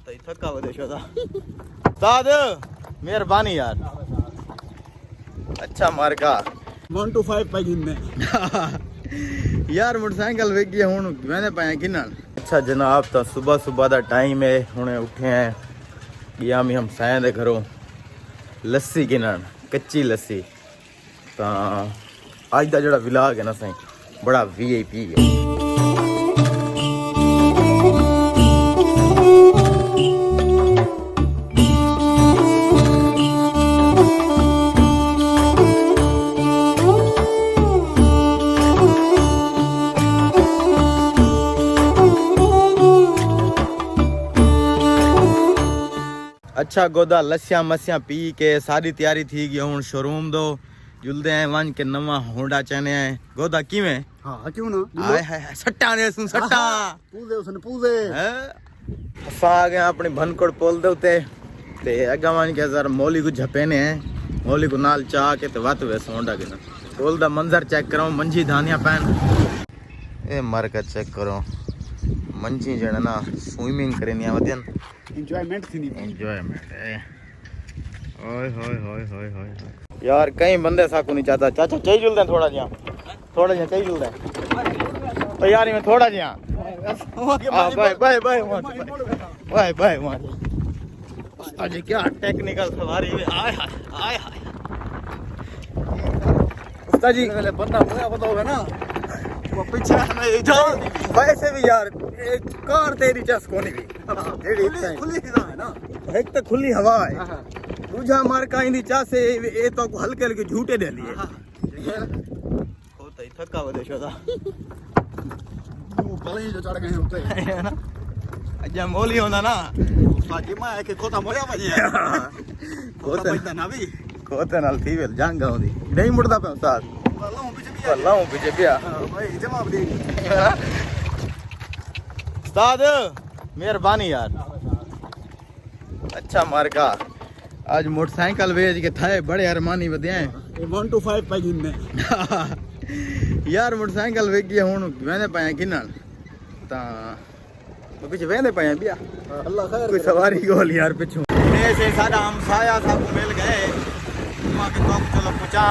होता ही थका हुआ देशो था उस्ताद मेहरबानी यार अच्छा मार्का 1 to 5 पे गिनने यार मोटरसाइकिल वेगी हुन मैंने पाया किन्ना अच्छा जनाब तो सुबह सुबह दा टाइम है हुने उठे हैं गया मी हम साया दे घरों लस्सी किन्ना कच्ची लस्सी तो आज दा जड़ा विलाग है ना साईं बड़ा VIP है अच्छा गोदा लस्सियां मस्सियां पी के सारी तैयारी थी गई हूँ शोरूम दो जुलदे हैं वन के नवा होंडा चने हैं गोदा किवें हाँ क्यों ना आए हाय सट्टा ने सुन सट्टा पूजे उसने पूजे असा आ गए अपनी भनकोड़ पोल दे उते ते अगा वन के जरा मौली को झपेने हैं मौली को नाल चा के ते वात वे होंडा के ना पोल दा मंजर चेक करो मंजी धानिया पैन ए मर का चेक करो मंजी जण ना स्विमिंग करनी आवदियन एंजॉयमेंट थी नहीं एंजॉयमेंट ओए होए होए होए होए यार कई बंदे साकू नहीं चाहता चाचा चाहिए जुलदे थोड़ा जिया चाहिए जुलदे तैयारी में थोड़ा जिया bye bye bye bye bye आज क्या टेक्निकल सवारी में आय हाय उस्ताद जी पहले बंदा मुझे बताओगे ना वो पीछे में जाओ वैसे भी यार एक कार तेरी चस कोनी भी जेडी खुली हवा है ना एक तो खुली हवा है तुझा मार का इंदी चा से ए तो हल्के हल्के झूठे दे लिए होता ही थका हुआ देशो था वो पले जो चढ़ गए होते है ना अजा मोली होना ना बाकी मैं के खोता मोया बजे खोता बजदा ना भी खोते नाल थी वेल जांगा होंदी नहीं मुड़दा पे उस्ताद अल्लाह पीछे पिया भाई जवाब दे उस्ताद मेहरबानी यार अच्छा मार्का आज मोटरसाइकिल भेज के थाए बड़े अरमानी वधिया 1 to 5 पे गिनने यार मोटरसाइकिल वेगी हुन वेंदे पाया किन्ना ता पीछे वेंदे पाया बिया अल्लाह खैर कोई सवारी गोल यार पिछू ऐसे सादा हम साया सब मिल गए मां के तो चलो पूछा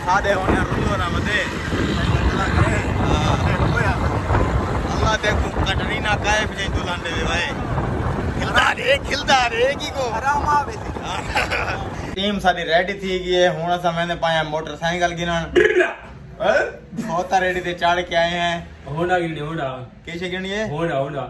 सादे होने रुलो ना मते अल्लाह देखो कटरीना कायफ जे दुल्हन दे भाई खिलदा रे की को आराम आवे टीम साडी रेडी थी गई है हुन असा मैंने पाया मोटरसाइकिल गिनन होता रेडी ते चढ़ के आए हैं होंडा गिनी होंडा कैसे गिनी है होंडा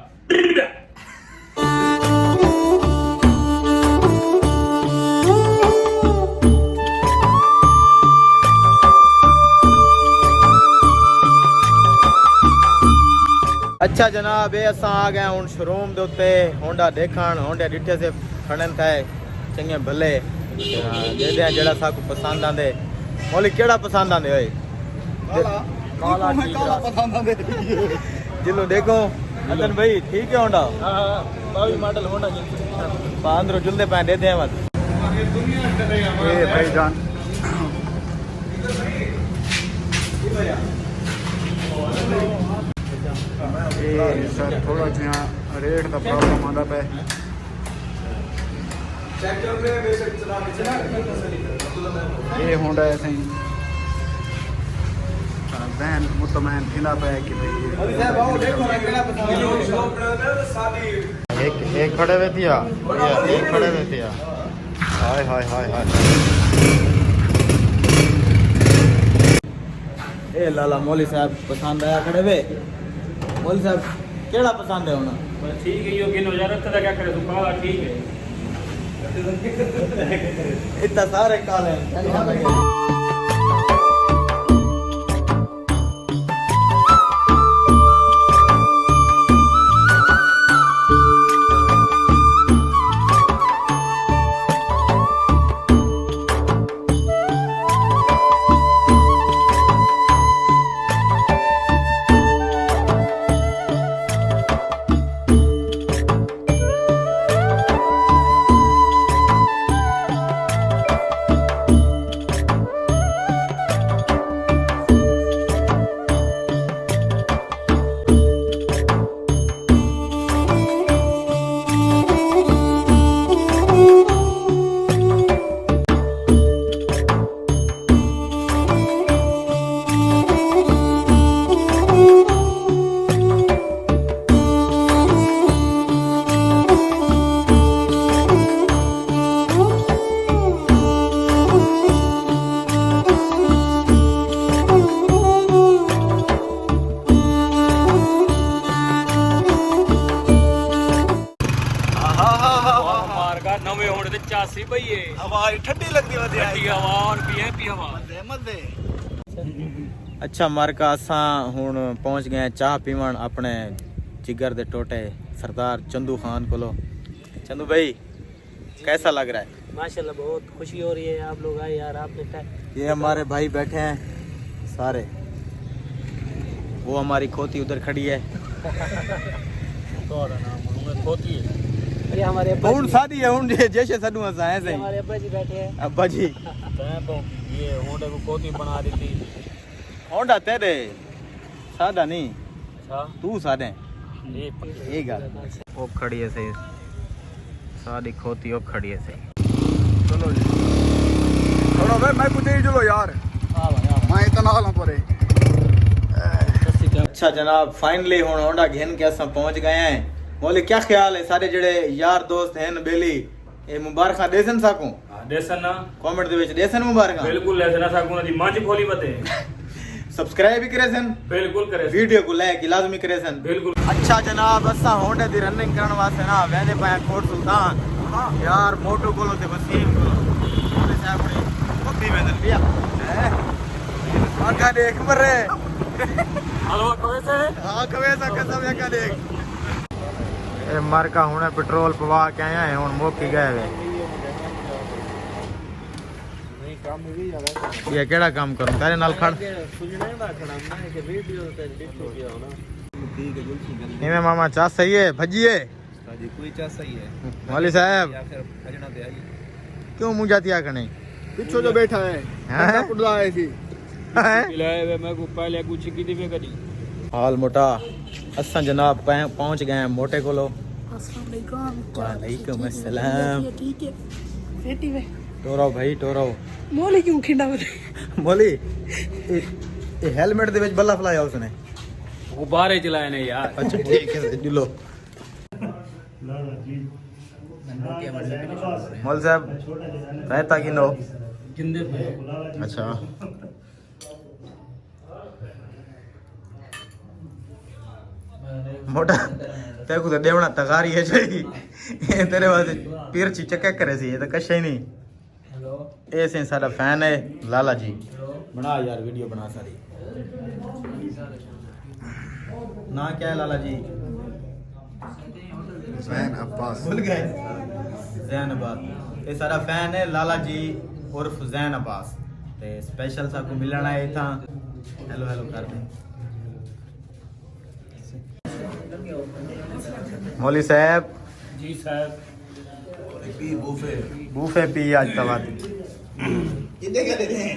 अच्छा जनाब ये असा आ गए हूँ शोरूम दे उत्ते होंडा देखण होंडा डिठे से खड़न था चंगे भले दे दे जड़ा साकू पसंद आंदे मोली केड़ा पसंद आंदे ओए काला काला पसंद आंदे जिन्नु देखो अतन भाई ठीक है होंडा हां बावी मॉडल होंडा अंदर जुलदे पे दे दे मत ए भाईजान सर थोड़ा जिहा रेट का प्रॉब्लम आंदा पे ये होंडा है सही वैन मुतमैन थींदा पे कि भाई एक खड़े हुए थिया एक खड़े हुए थिया हाय हाय हाय हाय ए लाला मौली साहब पसंद आया खड़े हुए मौली साहब केड़ा पसंद है होना ठीक है यो गिनो जरा तो क्या करे तू काला ठीक है इतना सारे काले हैं 85 भई है हवा ठंडी लगती होती है ठंडी हवा और वीआईपी हवा मजे अच्छा मार्का असा हुन पहुंच गए चाह पीवन अपने जिगर दे टोटे सरदार चंदू खान कोलो। चंदू भाई कैसा लग रहा है? माशाल्लाह बहुत खुशी हो रही है, आप लोग आए यार। आपने ये हमारे भाई बैठे हैं सारे, वो हमारी खोती उधर खड़ी है। होती है अरे हमारे अब्बा हुन शादी है हुन जैसे सदू हसा है सही। हमारे अब्बा जी बैठे हैं। अब्बा जी तो ये होंडे को कोती बना दी थी। होंडा तेरे सादा नहीं अच्छा तू सादे ये गल वो खड़ी है सही, सादी खोती वो खड़ी है सही। चलो जी चलो भाई मैं कुछ ही चलो यार हां भाई मैं इतना हाल परे। अच्छा जनाब फाइनली हुन होंडा घेन के असां पहुंच गए हैं। मोले क्या ख्याल है सारे जेड़े यार दोस्त हैं बेली ए मुबारका देसन साकू देसन ना कमेंट दे विच देसन मुबारका बिल्कुल देसन साकू दी मांझ खोली बते सब्सक्राइब भी करे सन बिल्कुल करे वीडियो को लाइक लाजमी करे सन। बिल्कुल अच्छा जनाब असां होंडे दी रनिंग करने वास्ते ना वेंदे पाया कोट सुल्तान यार मोटो कोलो ते वसीम कोलो मोले साहब ने कभी वेंदन पिया आका देख मरे हेलो कोई से हां कवे सा कसम या देख ए मार का हुने पेट्रोल पवा के आया है हुन मोकी गए वे नहीं काम भी यार ये केड़ा काम करूं तेरे नाल खड़ सुनने ना खड़ा मैं कि वीडियो ते डिट हो गया हो ना। ठीक है गुलशी गल इमे मामा चा सही है भजिए जी कोई चा सही है मौली साहब या फिर खजना दे आई क्यों मुंह जाती आ कने पीछे जो बैठा है हैं? कुड़ला है सी खिलाए वे मैं को पहले कुछ की दी कदी हाल मोटा असा जनाब पहुंच गए हैं मोटे कोलो। अस्सलाम वालेकुम। वालेकुम अस्सलाम। ठीक है बेटी में टोरो भाई टोरो मोली क्यों खिंडा बते मोली ये हेलमेट दे विच बल्ला फलाया उसने। वो बारे चलाए ने यार अच्छा ठीक है दिलो मौल साहब रहता कि नो जिंदे पे अच्छा मोटा ते को देवना तगारी है जी ये तेरे वास्ते पीरची चक्के करे सी ये तो कशे ही नहीं। हेलो ए से सारा फैन है लाला जी बना यार वीडियो बना सारी ना क्या है लाला जी जैन अब्बास भूल गए जैन अब्बास ये सारा फैन है लाला जी उर्फ जैन अब्बास ते स्पेशल सा को मिलना है था हेलो हेलो कर दे मौली साहब जी साहब बूफे पी आज तवा कितने क्या देते हैं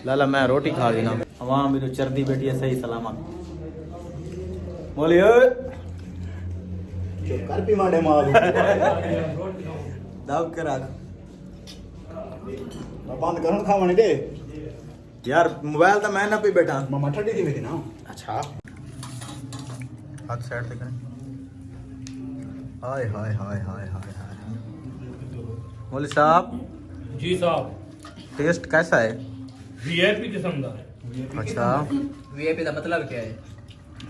लाला मैं रोटी खा गई ना वहाँ मेरी चर्दी बैठी है सही सलामत मौली कर पी मारे मार दाव के रख बंद करो खावाने दे यार मोबाइल तो मैं ना पे बैठा मामा ठंडी थी मेरी ना अच्छा हाथ साइड से करें हाय हाय हाय हाय हाय हाय मौली साहब जी साहब टेस्ट कैसा है? वीआईपी किस्म दा अच्छा वीआईपी का मतलब क्या है?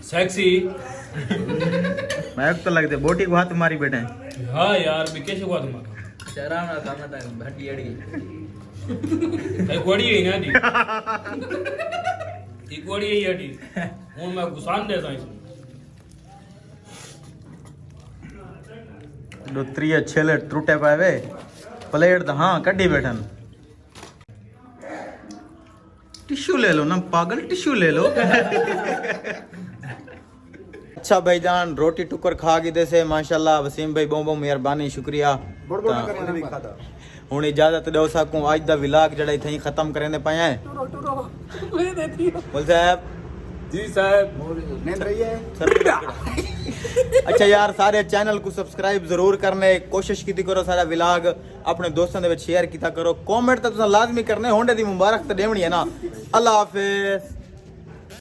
सेक्सी मैं तो लगते बोटी को हाथ मारी बैठे हैं। हां यार भी कैसे हुआ तुम्हारा शराब ना काम था भट्टी अड़ी भाई कोड़ी है ना दी ई कोड़ी है डी हूं मैं गुसान देता हूं दूसरी अच्छे ले टूटे पावे प्लेट तो हाँ कड्डी बैठन टिश्यू ले लो ना पागल टिश्यू ले लो अच्छा भाईजान रोटी टुकर खा गई से माशाल्लाह वसीम भाई बहुत बहुत मेहरबानी शुक्रिया हुन इजाजत दो सकूं आज दा व्लॉग जड़ा इथे खत्म करने पाया है बोल साहब जी साहब नींद रही है अच्छा यार सारे चैनल को सब्सक्राइब जरूर करने कोशिश की करो सारा व्लॉग अपने दोस्तों दे विच शेयर कीता करो कमेंट तो तुसा लाजमी करने होंडे दी मुबारक तो देवनी है ना अल्लाह हाफिज।